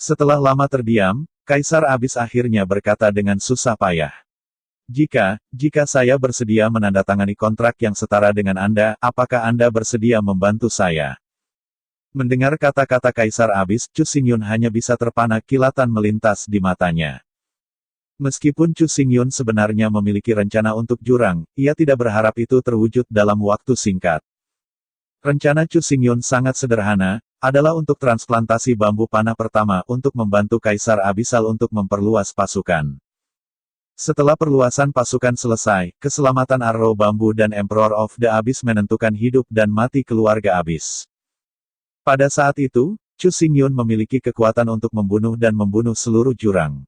Setelah lama terdiam, Kaisar Abyss akhirnya berkata dengan susah payah. Jika saya bersedia menandatangani kontrak yang setara dengan Anda, apakah Anda bersedia membantu saya? Mendengar kata-kata Kaisar Abyss, Chu Xingyun hanya bisa terpana kilatan melintas di matanya. Meskipun Chu Xingyun sebenarnya memiliki rencana untuk jurang, ia tidak berharap itu terwujud dalam waktu singkat. Rencana Chu Xingyun sangat sederhana, adalah untuk transplantasi bambu panah pertama untuk membantu Kaisar Abyssal untuk memperluas pasukan. Setelah perluasan pasukan selesai, keselamatan Arrow Bambu dan Emperor of the Abyss menentukan hidup dan mati keluarga Abyss. Pada saat itu, Chu Xingyun memiliki kekuatan untuk membunuh dan membunuh seluruh jurang.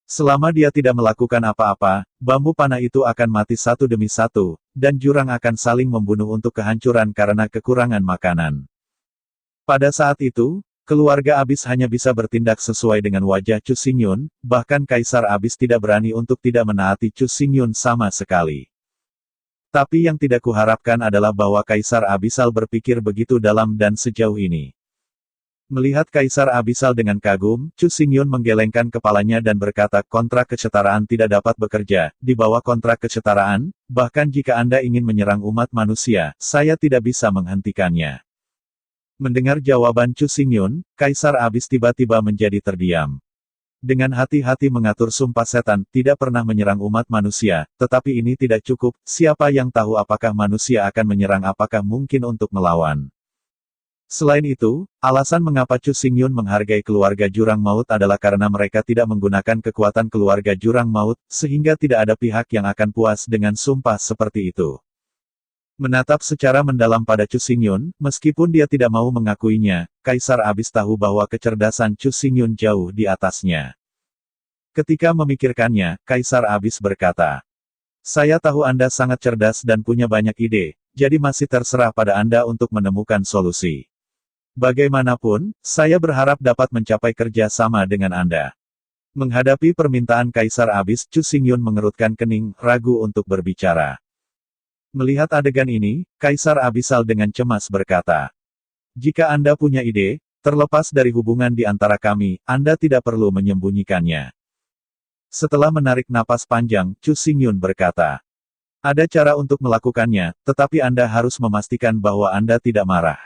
Selama dia tidak melakukan apa-apa, bambu panah itu akan mati satu demi satu, dan jurang akan saling membunuh untuk kehancuran karena kekurangan makanan. Pada saat itu, keluarga Abyss hanya bisa bertindak sesuai dengan wajah Chu Xingyun, bahkan Kaisar Abyss tidak berani untuk tidak menaati Chu Xingyun sama sekali. Tapi yang tidak kuharapkan adalah bahwa Kaisar Abyssal berpikir begitu dalam dan sejauh ini. Melihat Kaisar Abyssal dengan kagum, Chu Xingyun menggelengkan kepalanya dan berkata, kontrak kesetaraan tidak dapat bekerja di bawah kontrak kesetaraan, bahkan jika Anda ingin menyerang umat manusia, saya tidak bisa menghentikannya. Mendengar jawaban Chu Xingyun, Kaisar Abyss tiba-tiba menjadi terdiam. Dengan hati-hati mengatur sumpah setan, tidak pernah menyerang umat manusia, tetapi ini tidak cukup, siapa yang tahu apakah manusia akan menyerang apakah mungkin untuk melawan. Selain itu, alasan mengapa Chu Xingyun menghargai keluarga Jurang Maut adalah karena mereka tidak menggunakan kekuatan keluarga Jurang Maut, sehingga tidak ada pihak yang akan puas dengan sumpah seperti itu. Menatap secara mendalam pada Chu Xingyun, meskipun dia tidak mau mengakuinya, Kaisar Abyss tahu bahwa kecerdasan Chu Xingyun jauh di atasnya. Ketika memikirkannya, Kaisar Abyss berkata, saya tahu Anda sangat cerdas dan punya banyak ide, jadi masih terserah pada Anda untuk menemukan solusi. Bagaimanapun, saya berharap dapat mencapai kerja sama dengan Anda. Menghadapi permintaan Kaisar Abyss, Chu Xingyun mengerutkan kening, ragu untuk berbicara. Melihat adegan ini, Kaisar Abyssal dengan cemas berkata, jika Anda punya ide, terlepas dari hubungan di antara kami, Anda tidak perlu menyembunyikannya. Setelah menarik napas panjang, Chu Xingyun berkata, ada cara untuk melakukannya, tetapi Anda harus memastikan bahwa Anda tidak marah.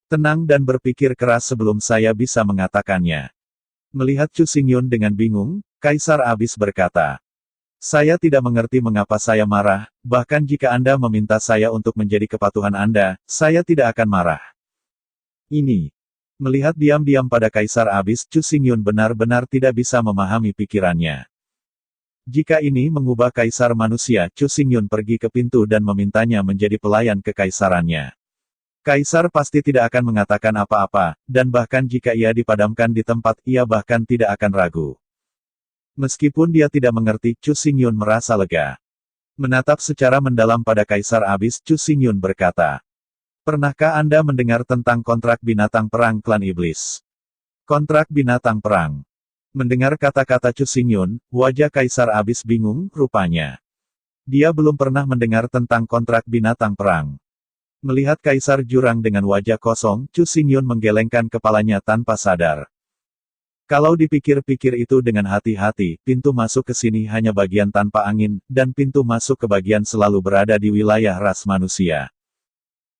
Tenang dan berpikir keras sebelum saya bisa mengatakannya. Melihat Chu Xingyun dengan bingung, Kaisar Abyss berkata, saya tidak mengerti mengapa saya marah, bahkan jika Anda meminta saya untuk menjadi kepatuhan Anda, saya tidak akan marah. Ini. Melihat diam-diam pada Kaisar Abyss, Chu Xingyun benar-benar tidak bisa memahami pikirannya. Jika ini mengubah Kaisar manusia, Chu Xingyun pergi ke pintu dan memintanya menjadi pelayan kekaisarannya. Kaisar pasti tidak akan mengatakan apa-apa, dan bahkan jika ia dipadamkan di tempat, ia bahkan tidak akan ragu. Meskipun dia tidak mengerti, Chu Xingyun merasa lega. Menatap secara mendalam pada Kaisar Abyss, Chu Xingyun berkata, pernahkah Anda mendengar tentang kontrak binatang perang klan iblis? Kontrak binatang perang. Mendengar kata-kata Chu Xingyun, wajah Kaisar Abyss bingung, rupanya. Dia belum pernah mendengar tentang kontrak binatang perang. Melihat Kaisar Jurang dengan wajah kosong, Chu Xingyun menggelengkan kepalanya tanpa sadar. Kalau dipikir-pikir itu dengan hati-hati, pintu masuk ke sini hanya bagian tanpa angin, dan pintu masuk ke bagian selalu berada di wilayah ras manusia.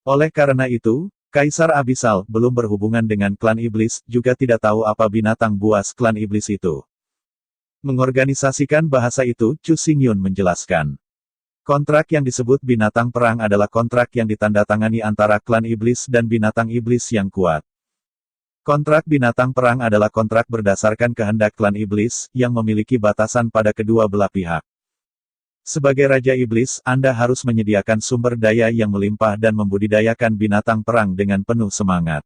Oleh karena itu, Kaisar Abyssal belum berhubungan dengan klan iblis, juga tidak tahu apa binatang buas klan iblis itu. Mengorganisasikan bahasa itu, Chu Xingyun menjelaskan. Kontrak yang disebut binatang perang adalah kontrak yang ditandatangani antara klan iblis dan binatang iblis yang kuat. Kontrak binatang perang adalah kontrak berdasarkan kehendak klan iblis, yang memiliki batasan pada kedua belah pihak. Sebagai Raja Iblis, Anda harus menyediakan sumber daya yang melimpah dan membudidayakan binatang perang dengan penuh semangat.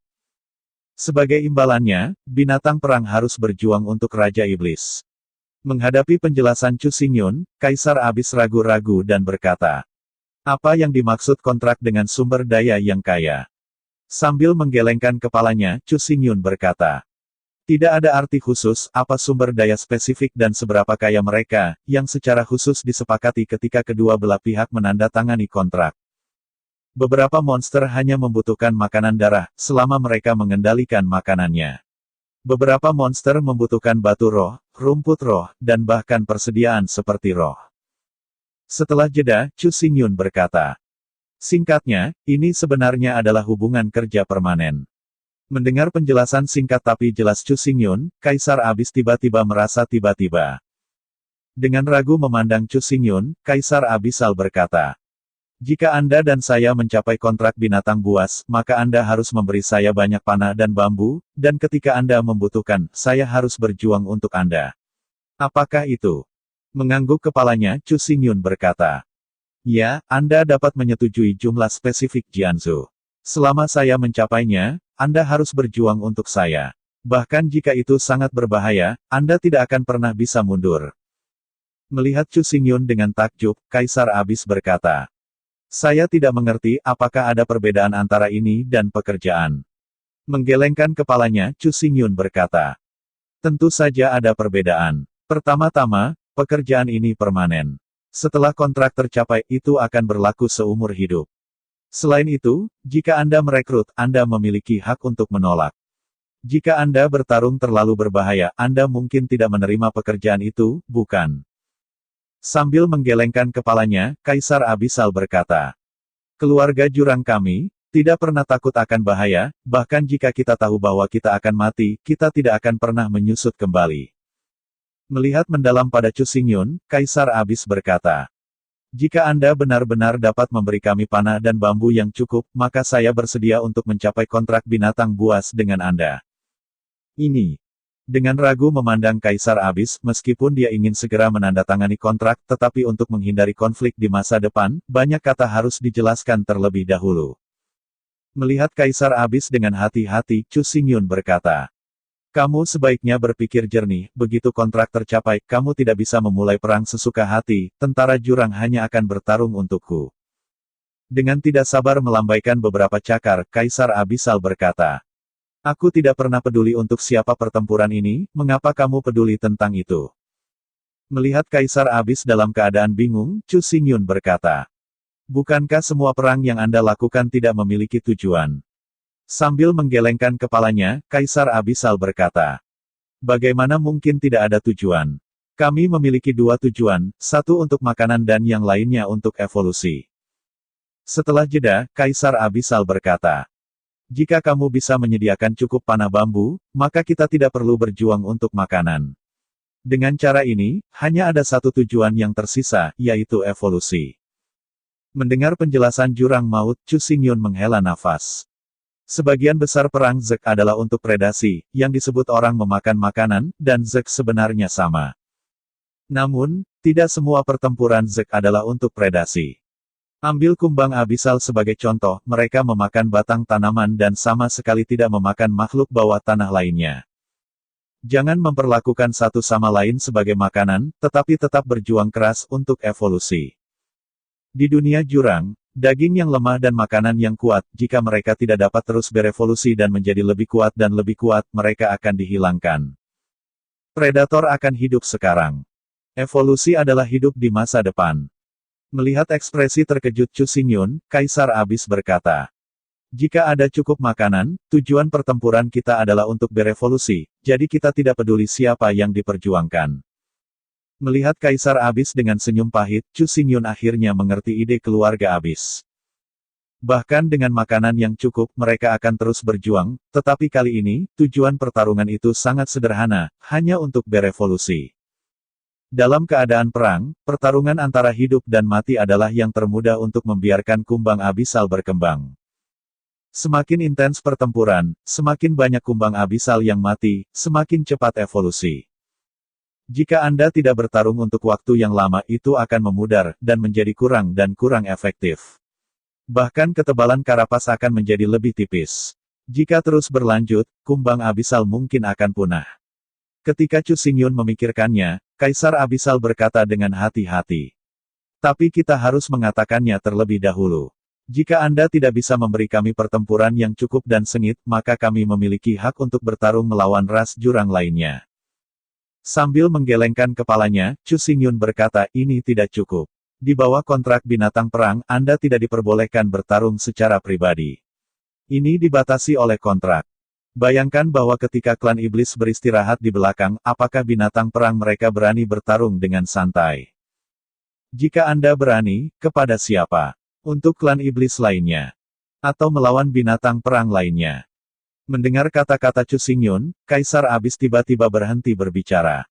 Sebagai imbalannya, binatang perang harus berjuang untuk Raja Iblis. Menghadapi penjelasan Chu Xingyun, Kaisar Abyss ragu-ragu dan berkata, apa yang dimaksud kontrak dengan sumber daya yang kaya? Sambil menggelengkan kepalanya, Chu Xingyun berkata, tidak ada arti khusus, apa sumber daya spesifik dan seberapa kaya mereka, yang secara khusus disepakati ketika kedua belah pihak menandatangani kontrak. Beberapa monster hanya membutuhkan makanan darah, selama mereka mengendalikan makanannya. Beberapa monster membutuhkan batu roh, rumput roh, dan bahkan persediaan seperti roh. Setelah jeda, Chu Xingyun berkata. Singkatnya, ini sebenarnya adalah hubungan kerja permanen. Mendengar penjelasan singkat tapi jelas Chu Xingyun, Kaisar Abyss tiba-tiba merasa tiba-tiba. Dengan ragu memandang Chu Xingyun, Kaisar Abyssal berkata. Jika Anda dan saya mencapai kontrak binatang buas, maka Anda harus memberi saya banyak panah dan bambu, dan ketika Anda membutuhkan, saya harus berjuang untuk Anda. Apakah itu? Mengangguk kepalanya, Chu Xingyun berkata. Ya, Anda dapat menyetujui jumlah spesifik Jianzu. Selama saya mencapainya, Anda harus berjuang untuk saya. Bahkan jika itu sangat berbahaya, Anda tidak akan pernah bisa mundur. Melihat Chu Xingyun dengan takjub, Kaisar Abyss berkata. Saya tidak mengerti apakah ada perbedaan antara ini dan pekerjaan. Menggelengkan kepalanya, Chu Xingyun berkata. Tentu saja ada perbedaan. Pertama-tama, pekerjaan ini permanen. Setelah kontrak tercapai, itu akan berlaku seumur hidup. Selain itu, jika Anda merekrut, Anda memiliki hak untuk menolak. Jika Anda bertarung terlalu berbahaya, Anda mungkin tidak menerima pekerjaan itu, bukan? Sambil menggelengkan kepalanya, Kaisar Abyssal berkata. Keluarga jurang kami, tidak pernah takut akan bahaya, bahkan jika kita tahu bahwa kita akan mati, kita tidak akan pernah menyusut kembali. Melihat mendalam pada Chu Xingyun, Kaisar Abyss berkata. Jika Anda benar-benar dapat memberi kami panah dan bambu yang cukup, maka saya bersedia untuk mencapai kontrak binatang buas dengan Anda. Ini. Dengan ragu memandang Kaisar Abyss, meskipun dia ingin segera menandatangani kontrak, tetapi untuk menghindari konflik di masa depan, banyak kata harus dijelaskan terlebih dahulu. Melihat Kaisar Abyss dengan hati-hati, Chu Xingyun berkata. Kamu sebaiknya berpikir jernih, begitu kontrak tercapai, kamu tidak bisa memulai perang sesuka hati, tentara jurang hanya akan bertarung untukku. Dengan tidak sabar melambaikan beberapa cakar, Kaisar Abyssal berkata. Aku tidak pernah peduli untuk siapa pertempuran ini, mengapa kamu peduli tentang itu? Melihat Kaisar Abyss dalam keadaan bingung, Chu Xingyun berkata. Bukankah semua perang yang Anda lakukan tidak memiliki tujuan? Sambil menggelengkan kepalanya, Kaisar Abyssal berkata. Bagaimana mungkin tidak ada tujuan? Kami memiliki dua tujuan, satu untuk makanan dan yang lainnya untuk evolusi. Setelah jeda, Kaisar Abyssal berkata. Jika kamu bisa menyediakan cukup panah bambu, maka kita tidak perlu berjuang untuk makanan. Dengan cara ini, hanya ada satu tujuan yang tersisa, yaitu evolusi. Mendengar penjelasan jurang maut, Chu Xingyun menghela nafas. Sebagian besar perang Zek adalah untuk predasi, yang disebut orang memakan makanan, dan Zek sebenarnya sama. Namun, tidak semua pertempuran Zek adalah untuk predasi. Ambil kumbang Abyssal sebagai contoh, mereka memakan batang tanaman dan sama sekali tidak memakan makhluk bawah tanah lainnya. Jangan memperlakukan satu sama lain sebagai makanan, tetapi tetap berjuang keras untuk evolusi. Di dunia jurang, daging yang lemah dan makanan yang kuat, jika mereka tidak dapat terus berevolusi dan menjadi lebih kuat, mereka akan dihilangkan. Predator akan hidup sekarang. Evolusi adalah hidup di masa depan. Melihat ekspresi terkejut Chu Xingyun, Kaisar Abyss berkata. Jika ada cukup makanan, tujuan pertempuran kita adalah untuk berevolusi, jadi kita tidak peduli siapa yang diperjuangkan. Melihat Kaisar Abyss dengan senyum pahit, Chu Xingyun akhirnya mengerti ide keluarga Abyss. Bahkan dengan makanan yang cukup, mereka akan terus berjuang, tetapi kali ini, tujuan pertarungan itu sangat sederhana, hanya untuk berevolusi. Dalam keadaan perang, pertarungan antara hidup dan mati adalah yang termudah untuk membiarkan kumbang Abyssal berkembang. Semakin intens pertempuran, semakin banyak kumbang Abyssal yang mati, semakin cepat evolusi. Jika Anda tidak bertarung untuk waktu yang lama, itu akan memudar, dan menjadi kurang dan kurang efektif. Bahkan ketebalan karapas akan menjadi lebih tipis. Jika terus berlanjut, kumbang Abyssal mungkin akan punah. Ketika Chu Xingyun memikirkannya, Kaisar Abyssal berkata dengan hati-hati. Tapi kita harus mengatakannya terlebih dahulu. Jika Anda tidak bisa memberi kami pertempuran yang cukup dan sengit, maka kami memiliki hak untuk bertarung melawan ras jurang lainnya. Sambil menggelengkan kepalanya, Chu Xingyun berkata, ini tidak cukup. Di bawah kontrak binatang perang, Anda tidak diperbolehkan bertarung secara pribadi. Ini dibatasi oleh kontrak. Bayangkan bahwa ketika klan iblis beristirahat di belakang, apakah binatang perang mereka berani bertarung dengan santai? Jika Anda berani, kepada siapa? Untuk klan iblis lainnya? Atau melawan binatang perang lainnya? Mendengar kata-kata Chu Xingyun, Kaisar Abis tiba-tiba berhenti berbicara.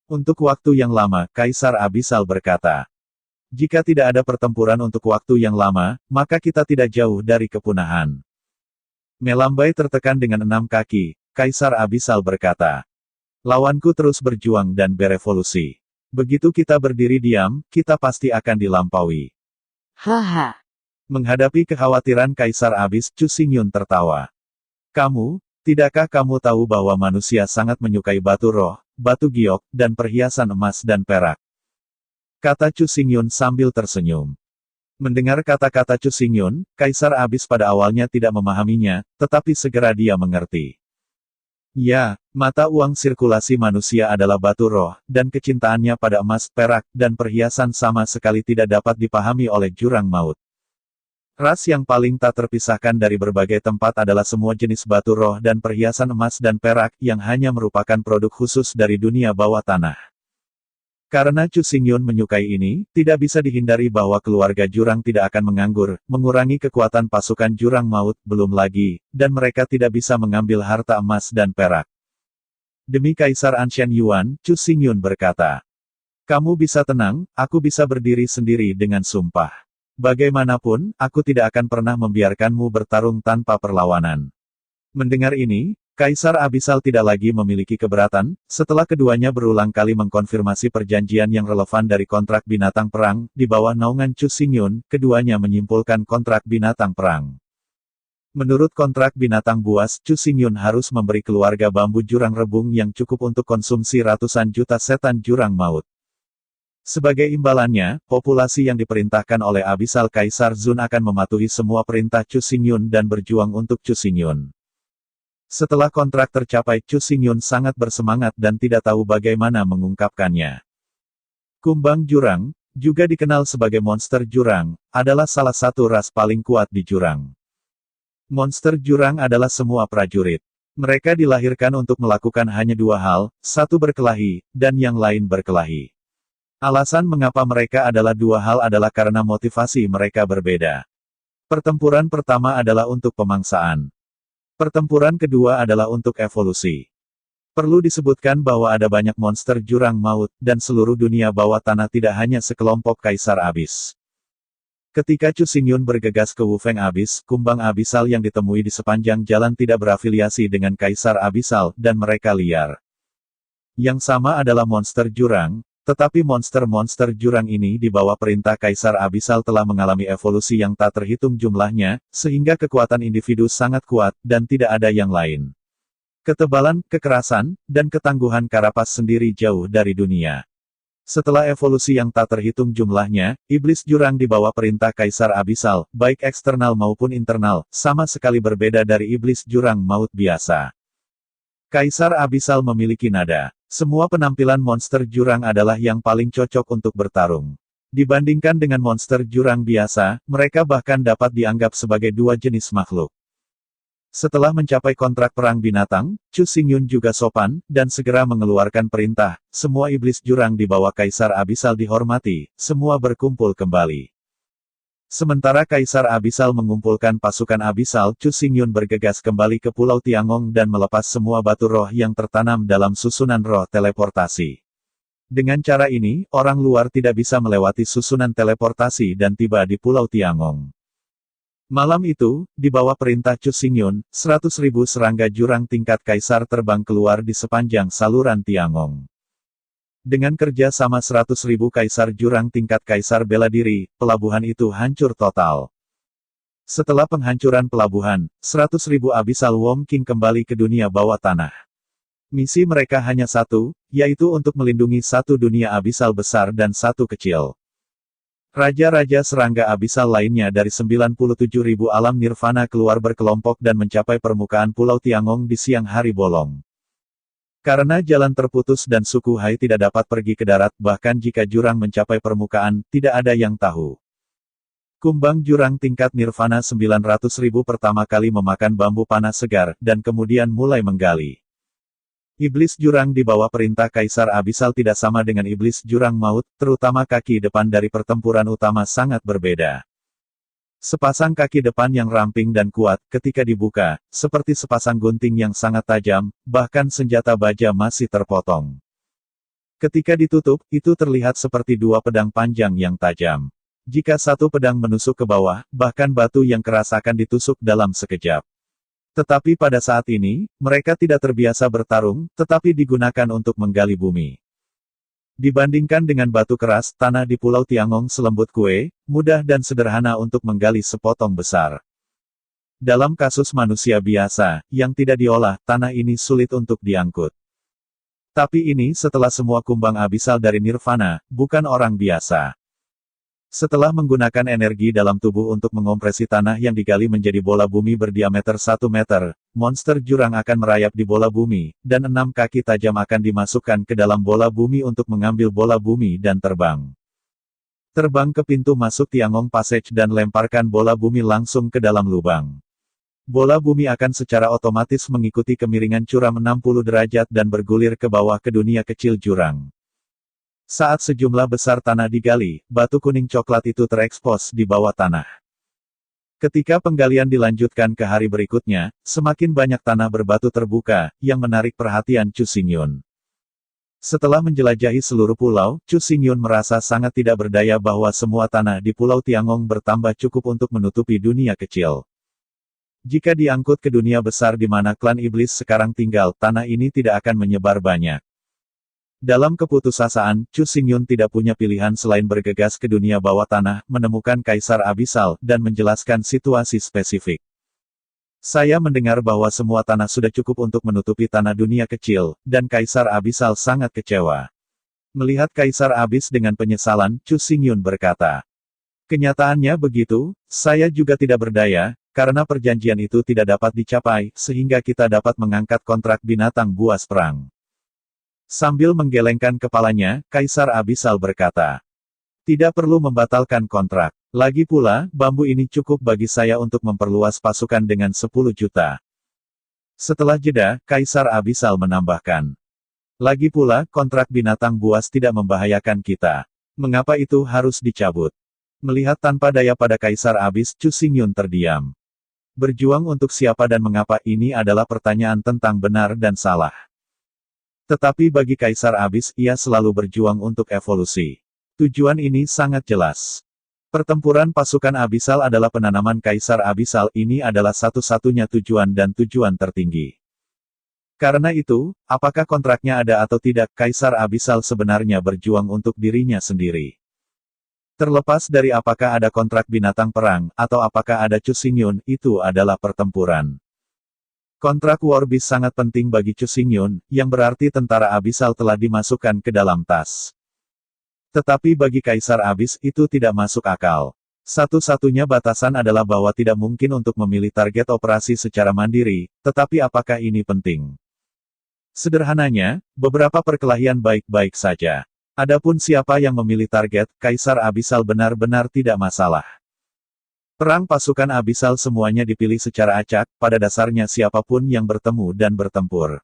Untuk waktu yang lama, Kaisar Abisal berkata, jika tidak ada pertempuran untuk waktu yang lama, maka kita tidak jauh dari kepunahan. Melambai tertekan dengan 6 kaki, Kaisar Abisal berkata, lawanku terus berjuang dan berevolusi. Begitu kita berdiri diam, kita pasti akan dilampaui. Haha. Menghadapi kekhawatiran Kaisar Abis, Chu Xingyun tertawa. Tidakkah kamu tahu bahwa manusia sangat menyukai batu roh, batu giok, dan perhiasan emas dan perak? Kata Chu Xingyun sambil tersenyum. Mendengar kata-kata Chu Xingyun, Kaisar Abis pada awalnya tidak memahaminya, tetapi segera dia mengerti. Ya, mata uang sirkulasi manusia adalah batu roh, dan kecintaannya pada emas, perak, dan perhiasan sama sekali tidak dapat dipahami oleh jurang maut. Ras yang paling tak terpisahkan dari berbagai tempat adalah semua jenis batu roh dan perhiasan emas dan perak yang hanya merupakan produk khusus dari dunia bawah tanah. Karena Chu Xingyun menyukai ini, tidak bisa dihindari bahwa keluarga jurang tidak akan menganggur, mengurangi kekuatan pasukan jurang maut, belum lagi, dan mereka tidak bisa mengambil harta emas dan perak. Demi Kaisar Anshan Yuan, Chu Xingyun berkata, kamu bisa tenang, aku bisa berdiri sendiri dengan sumpah. Bagaimanapun, aku tidak akan pernah membiarkanmu bertarung tanpa perlawanan. Mendengar ini, Kaisar Abisal tidak lagi memiliki keberatan, setelah keduanya berulang kali mengkonfirmasi perjanjian yang relevan dari kontrak binatang perang, di bawah naungan Chu Xingyun, keduanya menyimpulkan kontrak binatang perang. Menurut kontrak binatang buas, Chu Xingyun harus memberi keluarga bambu jurang rebung yang cukup untuk konsumsi ratusan juta setan jurang maut. Sebagai imbalannya, populasi yang diperintahkan oleh Abisal Kaisar Zun akan mematuhi semua perintah Chu Xingyun dan berjuang untuk Chu Xingyun. Setelah kontrak tercapai, Chu Xingyun sangat bersemangat dan tidak tahu bagaimana mengungkapkannya. Kumbang Jurang, juga dikenal sebagai monster jurang, adalah salah satu ras paling kuat di jurang. Monster jurang adalah semua prajurit. Mereka dilahirkan untuk melakukan hanya dua hal, satu berkelahi, dan yang lain berkelahi. Alasan mengapa mereka adalah dua hal adalah karena motivasi mereka berbeda. Pertempuran pertama adalah untuk pemangsaan. Pertempuran kedua adalah untuk evolusi. Perlu disebutkan bahwa ada banyak monster jurang maut, dan seluruh dunia bawah tanah tidak hanya sekelompok Kaisar Abis. Ketika Chu Xingyun bergegas ke Wufeng Abis, kumbang abisal yang ditemui di sepanjang jalan tidak berafiliasi dengan Kaisar Abisal, dan mereka liar. Yang sama adalah monster jurang, tetapi monster-monster jurang ini di bawah perintah Kaisar Abisal telah mengalami evolusi yang tak terhitung jumlahnya, sehingga kekuatan individu sangat kuat, dan tidak ada yang lain. Ketebalan, kekerasan, dan ketangguhan Karapas sendiri jauh dari dunia. Setelah evolusi yang tak terhitung jumlahnya, iblis jurang di bawah perintah Kaisar Abisal, baik eksternal maupun internal, sama sekali berbeda dari iblis jurang maut biasa. Kaisar Abisal memiliki nada. Semua penampilan monster jurang adalah yang paling cocok untuk bertarung. Dibandingkan dengan monster jurang biasa, mereka bahkan dapat dianggap sebagai dua jenis makhluk. Setelah mencapai kontrak perang binatang, Chu Xingyun juga sopan, dan segera mengeluarkan perintah, semua iblis jurang di bawah Kaisar Abisal dihormati, semua berkumpul kembali. Sementara Kaisar Abisal mengumpulkan pasukan Abisal, Chu Xingyun bergegas kembali ke Pulau Tiangong dan melepas semua batu roh yang tertanam dalam susunan roh teleportasi. Dengan cara ini, orang luar tidak bisa melewati susunan teleportasi dan tiba di Pulau Tiangong. Malam itu, di bawah perintah Chu Xingyun, 100.000 serangga jurang tingkat kaisar terbang keluar di sepanjang saluran Tiangong. Dengan kerja sama 100.000 kaisar jurang tingkat kaisar bela diri, pelabuhan itu hancur total. Setelah penghancuran pelabuhan, 100.000 Abisal Wom King kembali ke dunia bawah tanah. Misi mereka hanya satu, yaitu untuk melindungi satu dunia Abisal besar dan satu kecil. Raja-raja serangga Abisal lainnya dari 97.000 alam nirvana keluar berkelompok dan mencapai permukaan Pulau Tiangong di siang hari bolong. Karena jalan terputus dan suku Hai tidak dapat pergi ke darat, bahkan jika jurang mencapai permukaan, tidak ada yang tahu. Kumbang jurang tingkat nirvana 900.000 pertama kali memakan bambu panas segar, dan kemudian mulai menggali. Iblis jurang di bawah perintah Kaisar Abisal tidak sama dengan iblis jurang maut, terutama kaki depan dari pertempuran utama sangat berbeda. Sepasang kaki depan yang ramping dan kuat, ketika dibuka, seperti sepasang gunting yang sangat tajam, bahkan senjata baja masih terpotong. Ketika ditutup, itu terlihat seperti dua pedang panjang yang tajam. Jika satu pedang menusuk ke bawah, bahkan batu yang keras akan ditusuk dalam sekejap. Tetapi pada saat ini, mereka tidak terbiasa bertarung, tetapi digunakan untuk menggali bumi. Dibandingkan dengan batu keras, tanah di Pulau Tiangong selembut kue, mudah dan sederhana untuk menggali sepotong besar. Dalam kasus manusia biasa, yang tidak diolah, tanah ini sulit untuk diangkut. Tapi ini setelah semua kumbang abisal dari Nirvana, bukan orang biasa. Setelah menggunakan energi dalam tubuh untuk mengompresi tanah yang digali menjadi bola bumi berdiameter 1 meter, monster jurang akan merayap di bola bumi, dan 6 kaki tajam akan dimasukkan ke dalam bola bumi untuk mengambil bola bumi dan terbang. Terbang ke pintu masuk Tiangong Passage dan lemparkan bola bumi langsung ke dalam lubang. Bola bumi akan secara otomatis mengikuti kemiringan curam 60 derajat dan bergulir ke bawah ke dunia kecil jurang. Saat sejumlah besar tanah digali, batu kuning coklat itu terekspos di bawah tanah. Ketika penggalian dilanjutkan ke hari berikutnya, semakin banyak tanah berbatu terbuka, yang menarik perhatian Chu Xingyun. Setelah menjelajahi seluruh pulau, Chu Xingyun merasa sangat tidak berdaya bahwa semua tanah di Pulau Tiangong bertambah cukup untuk menutupi dunia kecil. Jika diangkut ke dunia besar di mana klan iblis sekarang tinggal, tanah ini tidak akan menyebar banyak. Dalam keputusasaan, Chu Xingyun tidak punya pilihan selain bergegas ke dunia bawah tanah, menemukan Kaisar Abisal, dan menjelaskan situasi spesifik. Saya mendengar bahwa semua tanah sudah cukup untuk menutupi tanah dunia kecil, dan Kaisar Abisal sangat kecewa. Melihat Kaisar Abis dengan penyesalan, Chu Xingyun berkata, "Kenyataannya begitu, saya juga tidak berdaya, karena perjanjian itu tidak dapat dicapai, sehingga kita dapat mengangkat kontrak binatang buas perang." Sambil menggelengkan kepalanya, Kaisar Abisal berkata, "Tidak perlu membatalkan kontrak. Lagi pula, bambu ini cukup bagi saya untuk memperluas pasukan dengan 10 juta. Setelah jeda, Kaisar Abisal menambahkan, "Lagi pula, kontrak binatang buas tidak membahayakan kita. Mengapa itu harus dicabut?" Melihat tanpa daya pada Kaisar Abis, Chu Xingyun terdiam. Berjuang untuk siapa dan mengapa ini adalah pertanyaan tentang benar dan salah. Tetapi bagi Kaisar Abis, ia selalu berjuang untuk evolusi. Tujuan ini sangat jelas. Pertempuran pasukan Abisal adalah penanaman Kaisar Abisal, ini adalah satu-satunya tujuan dan tujuan tertinggi. Karena itu, apakah kontraknya ada atau tidak, Kaisar Abisal sebenarnya berjuang untuk dirinya sendiri. Terlepas dari apakah ada kontrak binatang perang, atau apakah ada Chu Xingyun, itu adalah pertempuran. Kontrak Warbis sangat penting bagi Chu Xingyun, yang berarti tentara Abisal telah dimasukkan ke dalam tas. Tetapi bagi Kaisar Abis, itu tidak masuk akal. Satu-satunya batasan adalah bahwa tidak mungkin untuk memilih target operasi secara mandiri, tetapi apakah ini penting? Sederhananya, beberapa perkelahian baik-baik saja. Adapun siapa yang memilih target, Kaisar Abisal benar-benar tidak masalah. Perang pasukan Abisal semuanya dipilih secara acak, pada dasarnya siapapun yang bertemu dan bertempur.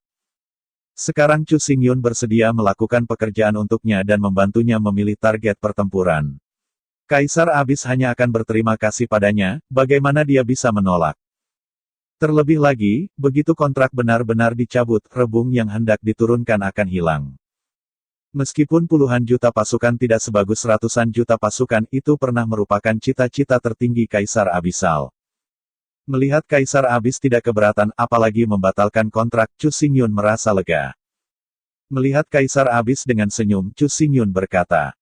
Sekarang Chu Xingyun bersedia melakukan pekerjaan untuknya dan membantunya memilih target pertempuran. Kaisar Abis hanya akan berterima kasih padanya, bagaimana dia bisa menolak. Terlebih lagi, begitu kontrak benar-benar dicabut, rebung yang hendak diturunkan akan hilang. Meskipun puluhan juta pasukan tidak sebagus ratusan juta pasukan, itu pernah merupakan cita-cita tertinggi Kaisar Abisal. Melihat Kaisar Abis tidak keberatan, apalagi membatalkan kontrak, Chu Xingyun merasa lega. Melihat Kaisar Abis dengan senyum, Chu Xingyun berkata,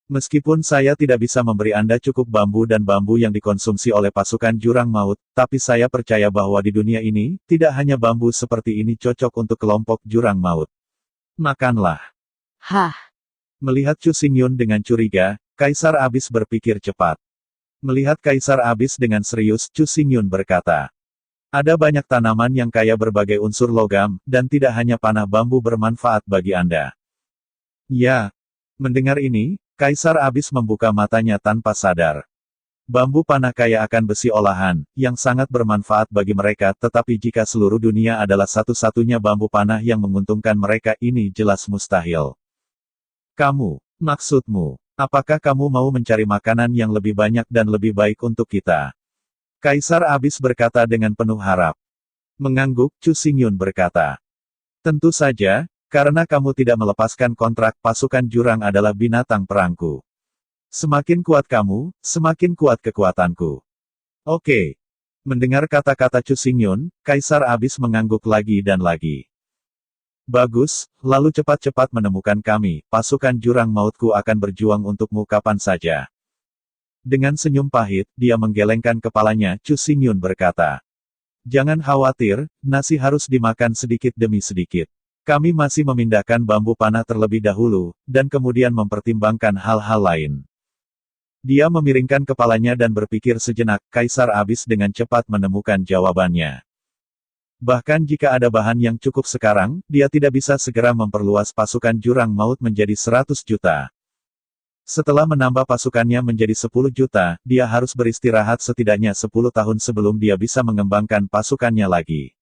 "Meskipun saya tidak bisa memberi Anda cukup bambu dan bambu yang dikonsumsi oleh pasukan jurang maut, tapi saya percaya bahwa di dunia ini, tidak hanya bambu seperti ini cocok untuk kelompok jurang maut. Makanlah." Hah? Melihat Chu Xingyun dengan curiga, Kaisar Abis berpikir cepat. Melihat Kaisar Abis dengan serius, Chu Xingyun berkata, "Ada banyak tanaman yang kaya berbagai unsur logam, dan tidak hanya panah bambu bermanfaat bagi Anda." Ya. Mendengar ini, Kaisar Abis membuka matanya tanpa sadar. Bambu panah kaya akan besi olahan, yang sangat bermanfaat bagi mereka, tetapi jika seluruh dunia adalah satu-satunya bambu panah yang menguntungkan mereka, ini jelas mustahil. Maksudmu, apakah kamu mau mencari makanan yang lebih banyak dan lebih baik untuk kita? Kaisar Abyss berkata dengan penuh harap. Mengangguk, Chu Xingyun berkata. Tentu saja, karena kamu tidak melepaskan kontrak, pasukan jurang adalah binatang perangku. Semakin kuat kamu, semakin kuat kekuatanku. Oke. Mendengar kata-kata Chu Xingyun, Kaisar Abyss mengangguk lagi dan lagi. Bagus, lalu cepat-cepat menemukan kami, pasukan jurang mautku akan berjuang untukmu kapan saja. Dengan senyum pahit, dia menggelengkan kepalanya, Chu Xingyun berkata. Jangan khawatir, nasi harus dimakan sedikit demi sedikit. Kami masih memindahkan bambu panah terlebih dahulu, dan kemudian mempertimbangkan hal-hal lain. Dia memiringkan kepalanya dan berpikir sejenak, Kaisar Abyss dengan cepat menemukan jawabannya. Bahkan jika ada bahan yang cukup sekarang, dia tidak bisa segera memperluas pasukan jurang maut menjadi 100 juta. Setelah menambah pasukannya menjadi 10 juta, dia harus beristirahat setidaknya 10 tahun sebelum dia bisa mengembangkan pasukannya lagi.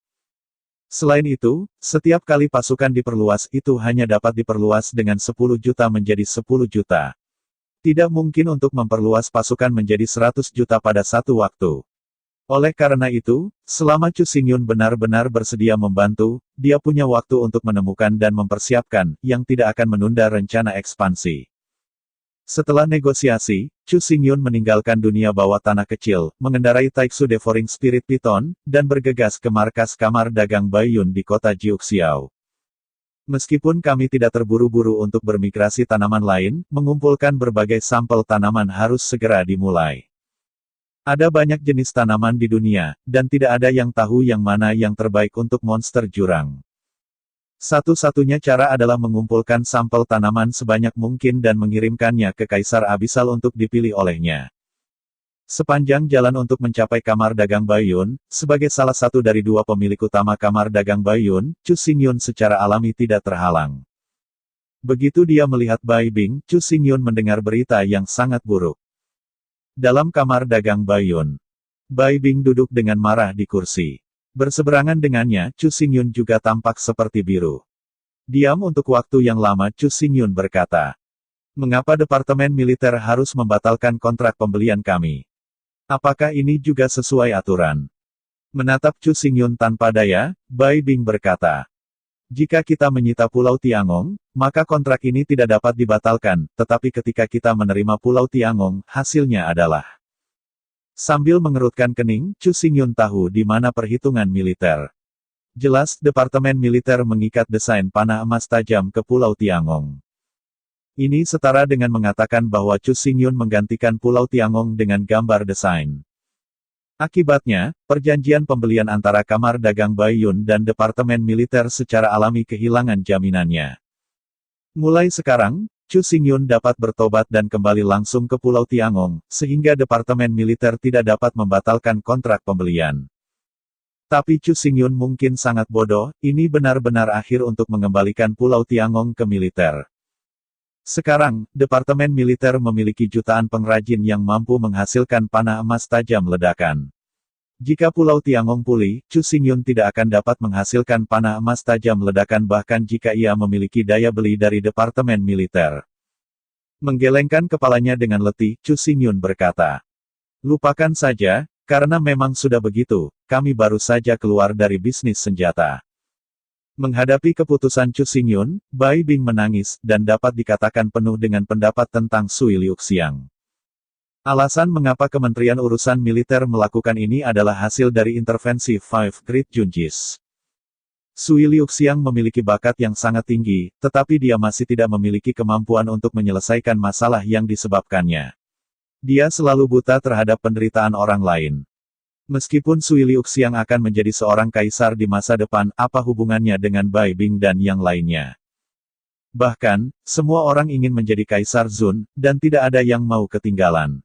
Selain itu, setiap kali pasukan diperluas itu hanya dapat diperluas dengan 10 juta menjadi 10 juta. Tidak mungkin untuk memperluas pasukan menjadi 100 juta pada satu waktu. Oleh karena itu, selama Chu Xingyun benar-benar bersedia membantu, dia punya waktu untuk menemukan dan mempersiapkan, yang tidak akan menunda rencana ekspansi. Setelah negosiasi, Chu Xingyun meninggalkan dunia bawah tanah kecil, mengendarai Taiksu Devouring Spirit Python, dan bergegas ke markas kamar dagang Baiyun di kota Jiuxiao. Meskipun kami tidak terburu-buru untuk bermigrasi tanaman lain, mengumpulkan berbagai sampel tanaman harus segera dimulai. Ada banyak jenis tanaman di dunia, dan tidak ada yang tahu yang mana yang terbaik untuk monster jurang. Satu-satunya cara adalah mengumpulkan sampel tanaman sebanyak mungkin dan mengirimkannya ke Kaisar Abyssal untuk dipilih olehnya. Sepanjang jalan untuk mencapai kamar dagang Baiyun, sebagai salah satu dari dua pemilik utama kamar dagang Baiyun, Chu Xingyun secara alami tidak terhalang. Begitu dia melihat Bai Bing, Chu Xingyun mendengar berita yang sangat buruk. Dalam kamar dagang Baiyun, Bai Bing duduk dengan marah di kursi. Berseberangan dengannya, Chu Xingyun juga tampak seperti biru. Diam untuk waktu yang lama, Chu Xingyun berkata. Mengapa Departemen Militer harus membatalkan kontrak pembelian kami? Apakah ini juga sesuai aturan? Menatap Chu Xingyun tanpa daya, Bai Bing berkata. Jika kita menyita Pulau Tiangong, maka kontrak ini tidak dapat dibatalkan, tetapi ketika kita menerima Pulau Tiangong, hasilnya adalah. Sambil mengerutkan kening, Chu Xingyun tahu di mana perhitungan militer. Jelas, Departemen Militer mengikat desain panah emas tajam ke Pulau Tiangong. Ini setara dengan mengatakan bahwa Chu Xingyun menggantikan Pulau Tiangong dengan gambar desain. Akibatnya, perjanjian pembelian antara Kamar Dagang Baiyun dan Departemen Militer secara alami kehilangan jaminannya. Mulai sekarang, Chu Xingyun dapat bertobat dan kembali langsung ke Pulau Tiangong, sehingga Departemen Militer tidak dapat membatalkan kontrak pembelian. Tapi Chu Xingyun mungkin sangat bodoh, ini benar-benar akhir untuk mengembalikan Pulau Tiangong ke militer. Sekarang, Departemen Militer memiliki jutaan pengrajin yang mampu menghasilkan panah emas tajam ledakan. Jika Pulau Tiangong pulih, Chu Xingyun tidak akan dapat menghasilkan panah emas tajam ledakan bahkan jika ia memiliki daya beli dari Departemen Militer. Menggelengkan kepalanya dengan letih, Chu Xingyun berkata. Lupakan saja, karena memang sudah begitu, kami baru saja keluar dari bisnis senjata. Menghadapi keputusan Chu Xingyun, Bai Bing menangis, dan dapat dikatakan penuh dengan pendapat tentang Sui Liuxiang. Alasan mengapa Kementerian Urusan Militer melakukan ini adalah hasil dari intervensi Five Great Junjis. Sui Liuxiang memiliki bakat yang sangat tinggi, tetapi dia masih tidak memiliki kemampuan untuk menyelesaikan masalah yang disebabkannya. Dia selalu buta terhadap penderitaan orang lain. Meskipun Sui Liuxiang akan menjadi seorang kaisar di masa depan, apa hubungannya dengan Bai Bing dan yang lainnya? Bahkan, semua orang ingin menjadi Kaisar Zun, dan tidak ada yang mau ketinggalan.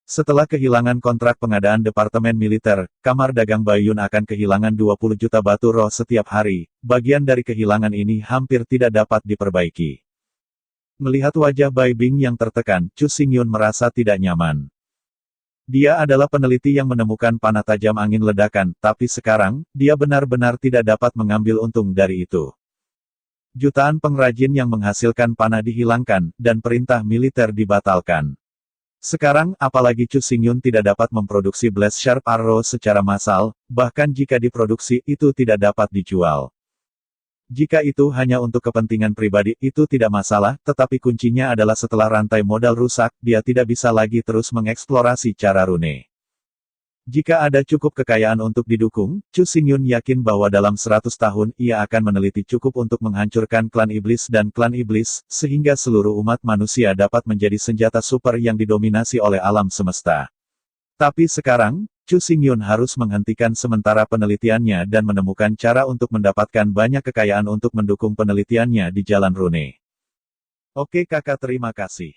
Setelah kehilangan kontrak pengadaan Departemen Militer, Kamar Dagang Baiyun akan kehilangan 20 juta batu roh setiap hari, bagian dari kehilangan ini hampir tidak dapat diperbaiki. Melihat wajah Bai Bing yang tertekan, Chu Xingyun merasa tidak nyaman. Dia adalah peneliti yang menemukan panah tajam angin ledakan, tapi sekarang, dia benar-benar tidak dapat mengambil untung dari itu. Jutaan pengrajin yang menghasilkan panah dihilangkan, dan perintah militer dibatalkan. Sekarang, apalagi Chu Xingyun tidak dapat memproduksi Blast Sharp Arrow secara massal, bahkan jika diproduksi, itu tidak dapat dijual. Jika itu hanya untuk kepentingan pribadi, itu tidak masalah, tetapi kuncinya adalah setelah rantai modal rusak, dia tidak bisa lagi terus mengeksplorasi cara rune. Jika ada cukup kekayaan untuk didukung, Chu Xingyun yakin bahwa dalam 100 tahun, ia akan meneliti cukup untuk menghancurkan klan iblis dan klan iblis, sehingga seluruh umat manusia dapat menjadi senjata super yang didominasi oleh alam semesta. Tapi sekarang, Chu Xingyun harus menghentikan sementara penelitiannya dan menemukan cara untuk mendapatkan banyak kekayaan untuk mendukung penelitiannya di jalan rune. Oke kakak, terima kasih.